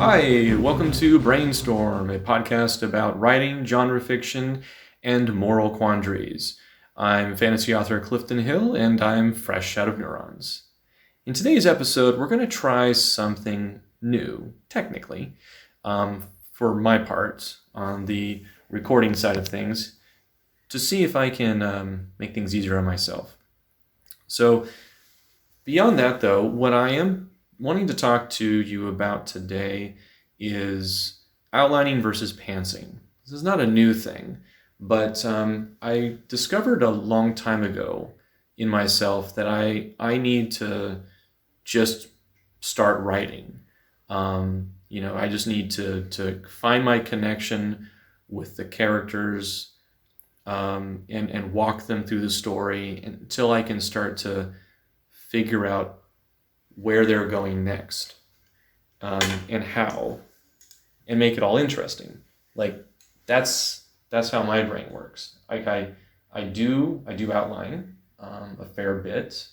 Hi, welcome to Brainstorm, a podcast about writing, genre fiction, and moral quandries. I'm fantasy author Clifton Hill, and I'm fresh out of neurons. In today's episode, we're going to try something new, technically, for my part, on the recording side of things, to see if I can make things easier on myself. So, beyond that, though, what I am wanting to talk to you about today is outlining versus pantsing. This is not a new thing, but I discovered a long time ago in myself that I need to just start writing. I just need to find my connection with the characters and walk them through the story until I can start to figure out where they're going next, and how, and make it all interesting. Like that's how my brain works. Like I do outline a fair bit,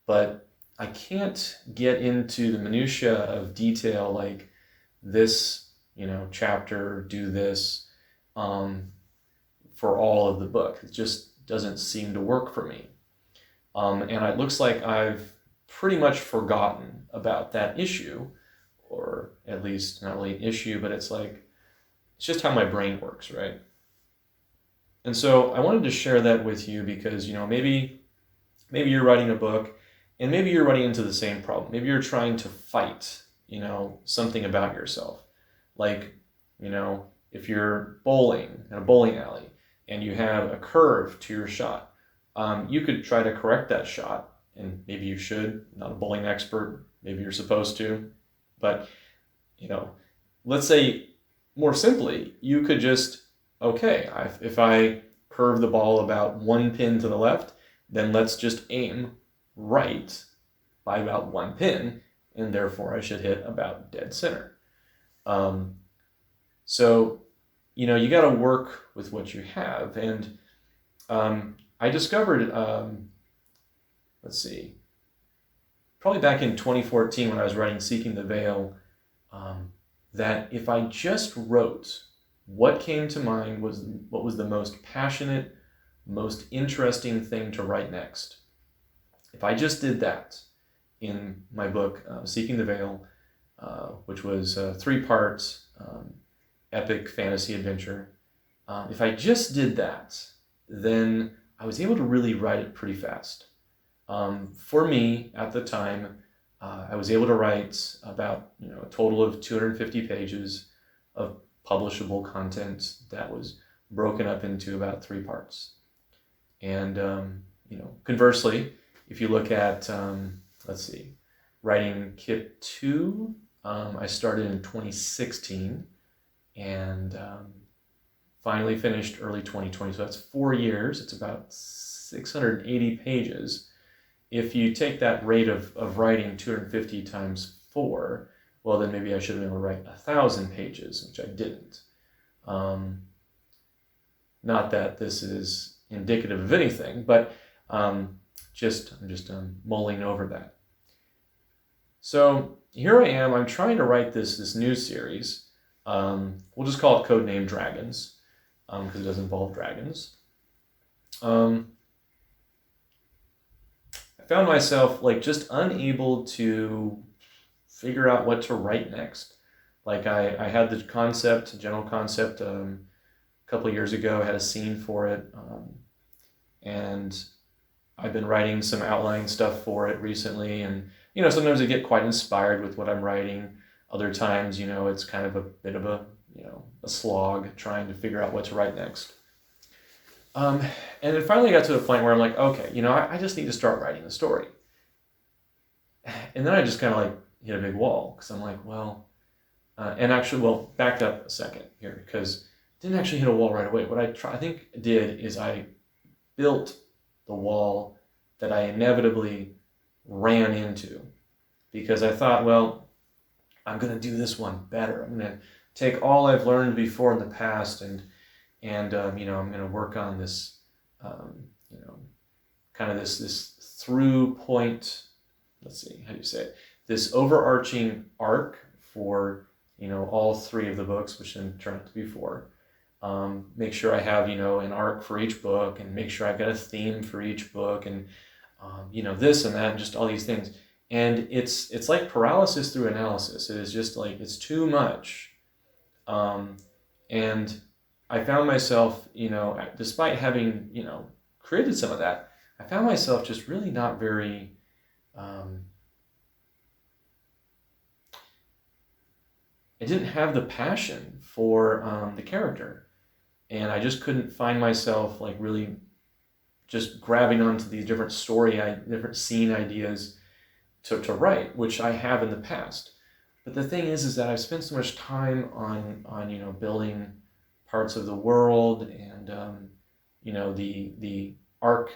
but I can't get into the minutia of detail like this, chapter, do this, for all of the book. It just doesn't seem to work for me. And it looks like I've pretty much forgotten about that issue, or at least not really an issue, but it's just how my brain works, right? And so I wanted to share that with you because, maybe you're writing a book and maybe you're running into the same problem. Maybe you're trying to fight, something about yourself. Like, if you're bowling in a bowling alley and you have a curve to your shot, you could try to correct that shot. And maybe you should, not a bowling expert, maybe you're supposed to, but, let's say more simply, you could just, if I curve the ball about one pin to the left, then let's just aim right by about one pin, and therefore I should hit about dead center. So, you got to work with what you have. And I discovered, probably back in 2014 when I was writing Seeking the Veil, that if I just wrote what came to mind was what was the most passionate, most interesting thing to write next. If I just did that in my book, Seeking the Veil, which was a 3-part epic fantasy adventure, if I just did that, then I was able to really write it pretty fast. For me, at the time, I was able to write about a total of 250 pages of publishable content that was broken up into about 3 parts. And conversely, if you look at writing Kit 2, I started in 2016 and finally finished early 2020. So that's 4 years. It's about 680 pages. If you take that rate of writing 250 times 4, well, then maybe I should have been able to write 1,000 pages, which I didn't. Not that this is indicative of anything, but I'm just mulling over that. So here I am. I'm trying to write this new series. We'll just call it codename Dragons, because it does involve dragons. I found myself just unable to figure out what to write next. I had the general concept, a couple of years ago. I had a scene for it, and I've been writing some outline stuff for it recently. And sometimes I get quite inspired with what I'm writing. Other times, it's kind of a bit of a slog trying to figure out what to write next. And it finally got to the point where I'm like, okay, I just need to start writing the story. And then I just kind of hit a big wall, because I'm like, back up a second here, because I didn't actually hit a wall right away. What I think I did is I built the wall that I inevitably ran into, because I thought, I'm going to do this one better. I'm going to take all I've learned before in the past and I'm going to work on this, kind of this through point, how do you say it? This overarching arc for, all 3 of the books, which then turned out to be 4. Make sure I have, an arc for each book, and make sure I've got a theme for each book, and, this and that, and just all these things. And it's like paralysis through analysis. It is just like, it's too much. And I found myself, despite having, created some of that, I found myself just really not very, I didn't have the passion for the character. And I just couldn't find myself like really just grabbing onto these different different scene ideas to write, which I have in the past. But the thing is that I've spent so much time on building parts of the world and the arc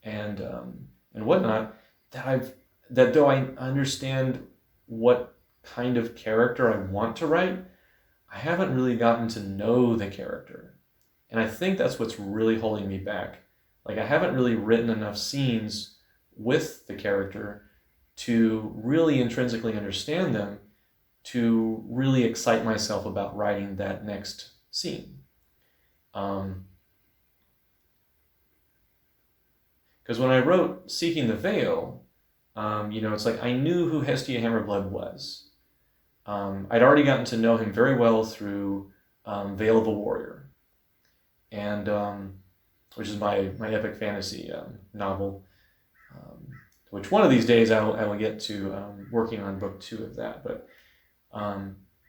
and whatnot, that though I understand what kind of character I want to write, I haven't really gotten to know the character. And I think that's what's really holding me back. Like, I haven't really written enough scenes with the character to really intrinsically understand them, to really excite myself about writing that next scene. Because when I wrote Seeking the Veil, it's like I knew who Hestia Hammerblood was. I'd already gotten to know him very well through Veil of a Warrior, and which is my epic fantasy novel, which one of these days I will get to working on book 2 of that. But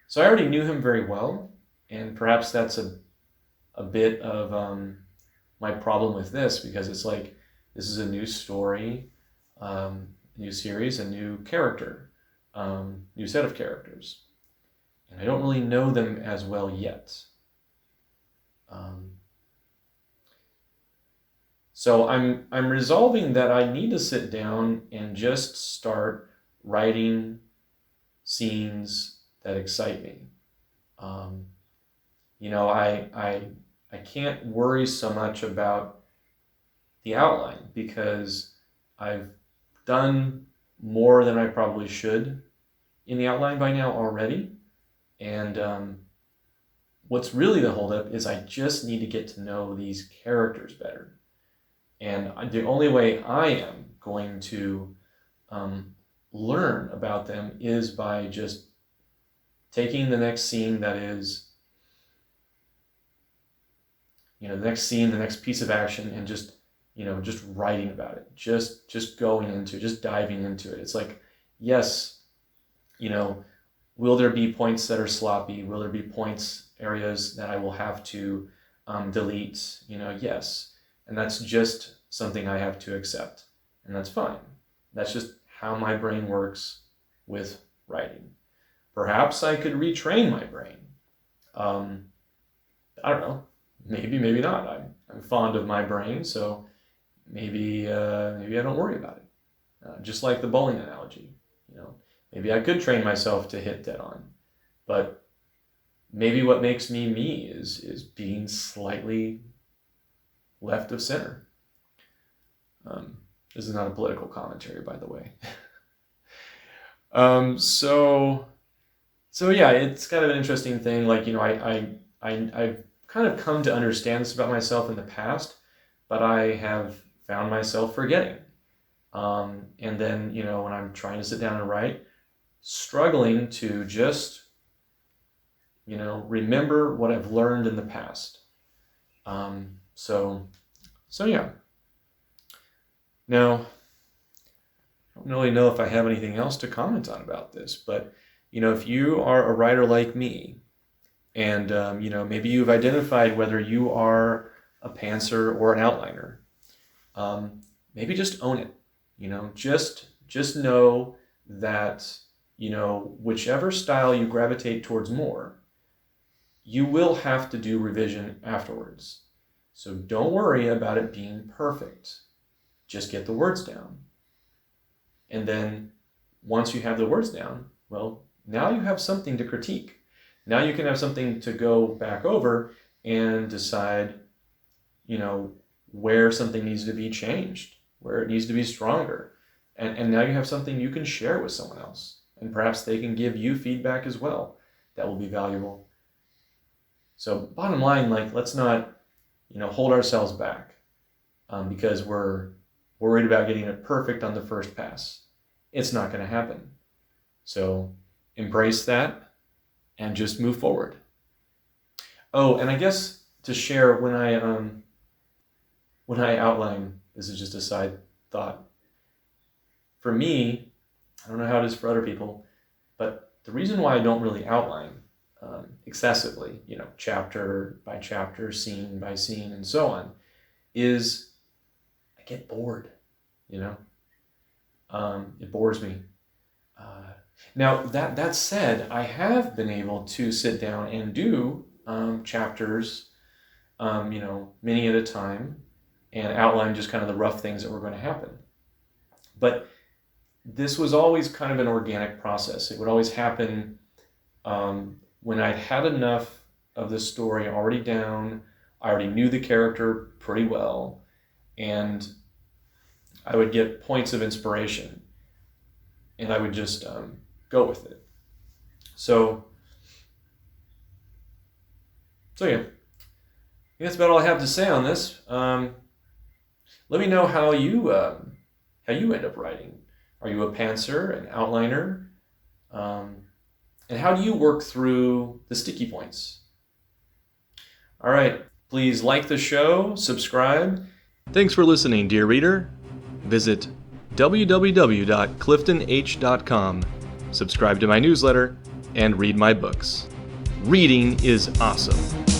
so I already knew him very well, and perhaps that's a bit of my problem with this, because it's like, this is a new story, new series, a new character, new set of characters, and I don't really know them as well yet. So I'm resolving that I need to sit down and just start writing scenes that excite me. I can't worry so much about the outline, because I've done more than I probably should in the outline by now already. And what's really the holdup is I just need to get to know these characters better. And the only way I am going to learn about them is by just taking the next scene that is, the next scene, the next piece of action, and just writing about it, just going into, just diving into it. It's like, yes, will there be points that are sloppy? Will there be areas that I will have to delete? Yes. And that's just something I have to accept. And that's fine. That's just how my brain works with writing. Perhaps I could retrain my brain. I don't know. Maybe not. I'm fond of my brain, so maybe I don't worry about it. Just like the bowling analogy. Maybe I could train myself to hit dead on. But maybe what makes me me is being slightly left of center. This is not a political commentary, by the way. So yeah, it's kind of an interesting thing. Like, I've kind of come to understand this about myself in the past, but I have found myself forgetting. And then, when I'm trying to sit down and write, struggling to just, remember what I've learned in the past. So yeah. Now, I don't really know if I have anything else to comment on about this, but, if you are a writer like me, and, maybe you've identified whether you are a pantser or an outliner, maybe just own it. Just know that, whichever style you gravitate towards more, you will have to do revision afterwards. So don't worry about it being perfect. Just get the words down. And then once you have the words down, well, now you have something to critique. Now you can have something to go back over and decide, where something needs to be changed, where it needs to be stronger. And now you have something you can share with someone else. And perhaps they can give you feedback as well. that will be valuable. So bottom line, let's not, hold ourselves back because we're worried about getting it perfect on the first pass. It's not going to happen. So embrace that and just move forward. Oh, and I guess to share when I outline, this is just a side thought. For me, I don't know how it is for other people, but the reason why I don't really outline excessively, chapter by chapter, scene by scene, and so on, is I get bored, it bores me. Now, that said, I have been able to sit down and do chapters, many at a time, and outline just kind of the rough things that were going to happen. But this was always kind of an organic process. It would always happen when I had enough of the story already down. I already knew the character pretty well, and I would get points of inspiration, and I would just go with it. So yeah, that's about all I have to say on this. Let me know how you end up writing. Are you a pantser, an outliner? And how do you work through the sticky points? All right, please like the show, subscribe. Thanks for listening, dear reader. Visit www.cliftonh.com, subscribe to my newsletter, and read my books. Reading is awesome.